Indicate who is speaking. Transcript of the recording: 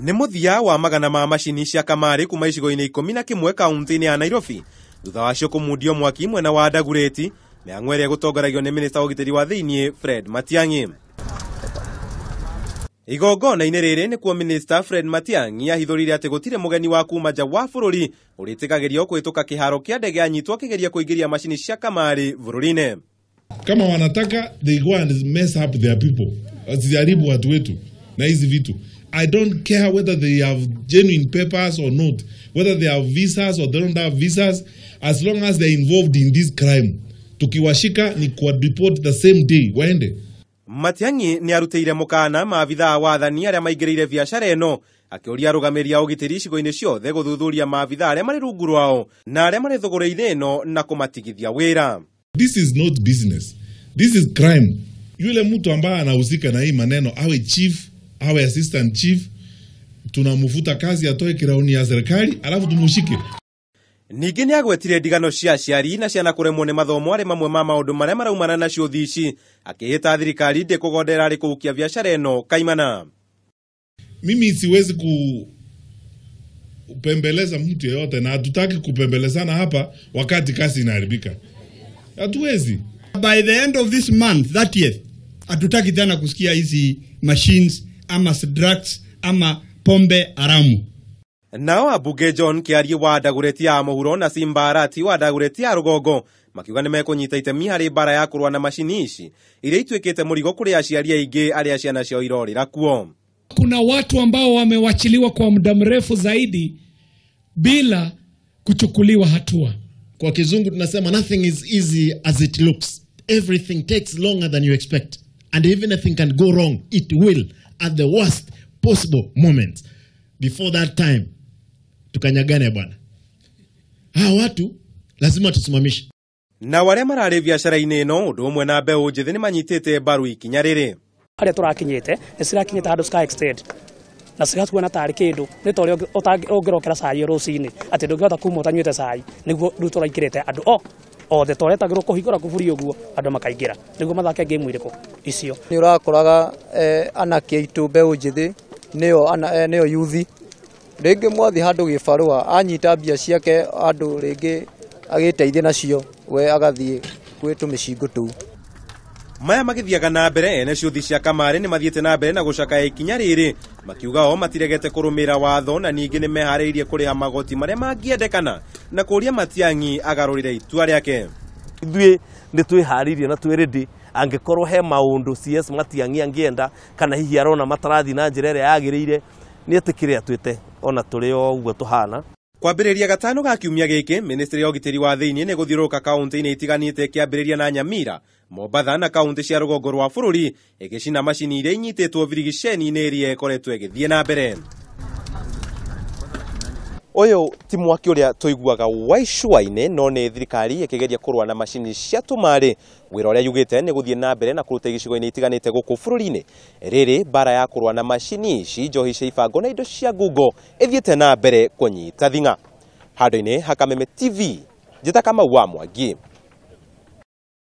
Speaker 1: Nĩ mũthia wa magana ma macini cia kamari kuma icigo-inĩ 11 kaunti-inĩ ya Nairobi thutha wacio kũmundio mwaki mwena wa Dagoreti, mĩhang'o ĩrĩa gũtongoragio nĩ minista wa ugitiri wa thiini Fred Matiang'i. Igongona-inĩ rĩrĩ nĩkuo minista Fred Matiang'i ahithũrire atĩ gũtirĩ mũgeni wa kuuma nja wa bũrũri ũrĩtĩkagĩrio kũhĩtũka kĩharo kĩa ndege anyitwo akĩgeria kũingĩria macini cia kamari bururini.
Speaker 2: Kama wanataka, they go and mess up their people. Wasijaribu watu wetu na hizi vitu. I don't care whether they have genuine papers or not, whether they have visas or they don't have visas, as long as they're involved in this crime. Tukiwashika ni kwa report the same day, waende.
Speaker 1: Matiang'i ni arutĩire mukana maabithaa wathani arĩa maingĩrĩire biacara ĩno, akĩũria arũgamĩrĩri a ugitiri icigo-inĩ ciothe gũthuthuria maabithaa arĩa marĩ rungu rwao na arĩa marĩ thũgũrĩ-inĩ ĩno na kũmatigithia wĩra.
Speaker 2: This is not business. This is crime. Yule mtu ambaye anahusika na hii maneno, awe chief, awe assistant chief, tunamfuta kazi atoe kiraoni ya serikali alafu tumushike.
Speaker 1: Ningĩ nĩ agwetire ndigano cia aciari na ciana kũremwo nĩ mathomo arĩ mamwe ma maũndũ marĩa maraumana na ciuthi ici, akĩhĩta thirikari ndĩkũgondera arĩ kũhukia biacara ĩno kaimana.
Speaker 2: Mimi siwezi kupembeleza mtu yeyote na hatutaki kupembelezana hapa wakati kazi inaharibika. Hatuwezi.
Speaker 3: By the end of this month, 30th, hatutaki tena kusikia hizi machines ama drugs ama pombe haramu.
Speaker 1: Nao abunge John Kĩarie wa Dagoreti ya mũhuro na mbara wa Dagoreti ya rũgongo makiuga nĩ mekũnyita itemi harĩ mbara ya kurua na macini ici iria ituĩkĩte mũrigo kũrĩ aciari aingĩ arĩa ciana ciao irorĩra kuo.
Speaker 4: Kuna watu ambao wamewachiliwa kwa muda mrefu zaidi bila kuchukuliwa hatua.
Speaker 5: Kwa kizungu tunasema nothing is easy as it looks. Everything takes longer than you expect. And even if anything can go wrong, it will at the worst possible moment. Before that time, tukanyagane bwana. Watu lazima tusimamishe.
Speaker 1: Na wale mararĩ biacara-inĩ ĩno ũndũ ũmwe na mbeũ njĩthĩ nĩ manyitĩte mbaru ikinya rĩrĩ.
Speaker 6: Arĩa tũrakinyĩte nĩ cirakinyĩte handũ sky extend na cigatuona tarĩ kĩndũ nĩ ta ũrĩa ũngĩrokera cai rũcinĩ atĩ ndũngĩhota kuma ũtanyuĩte cai nĩguo rĩu tũraikĩrĩte andũ othe tũretagĩrwo kũhingũra kuburi ũguo andũ makaingĩra nĩguo mathake game irĩkũ icio.
Speaker 7: Nĩ ũrakoraga anake aitũ mbeũ njĩthĩ nĩyo ciuthi rĩngĩ mwathi handũ gĩbarũa anyita mbia ciake andũ rĩngĩ agĩteithia nacio we agathiĩ kwĩ tũmĩcingo tũu.
Speaker 1: Maya magĩthiaga na mbere ene ciuthi cia kamari nĩ mathiĩte na mbere na gũcakaya ikinya rĩrĩ makiuga o matiregete kũrũmĩra watho na ningĩ nĩ meharĩirie kũrĩha magoti marĩa mangĩendekana na kũria Matiang'i agarũrĩre itua rĩake.
Speaker 8: Ithuĩ nĩ twĩharĩirie na twĩrĩndĩ angĩkorwo he maũndũ CS Matiang'i angĩenda kana hihi arona matarathi na njĩra ĩrĩa yagĩrĩire nĩ etĩkĩre atuĩte ona tũrĩ o ũguo tũhana.
Speaker 1: Kwambĩrĩria gatano ga kiumia gĩkĩ ministry ya ugitiri wa thiini nĩ gũthiũrũrũka kaunti-inĩ itiganĩte kĩambĩrĩria na Nyamira, Mombatha na kaunti cia rũgongo rwa bũrũri ĩgĩcina macini iria inyitĩtwo birigiceni-inĩ ĩrĩa ĩkoretwo ĩgĩthiĩ na mbere. Ũyũ ti mwaki ũrĩa tũiguaga wa icua-inĩ no nĩ thirikari ĩkĩgeria kũrũa na macini cia tũmarĩ, wĩra ũrĩa yugĩte nĩ gũthiĩ na mbere na kũruta gĩcigo-inĩ itiganĩte gũkũ bũrũri-inĩ. Rĩrĩ mbara ya kũrũa na macini ici, njohi cia ibango na indo cia ngungo ĩthiĩte na mbere kũnyita thing'a. Handũ-inĩ ha Kameme TV, njĩta Kamau wa Mwangi.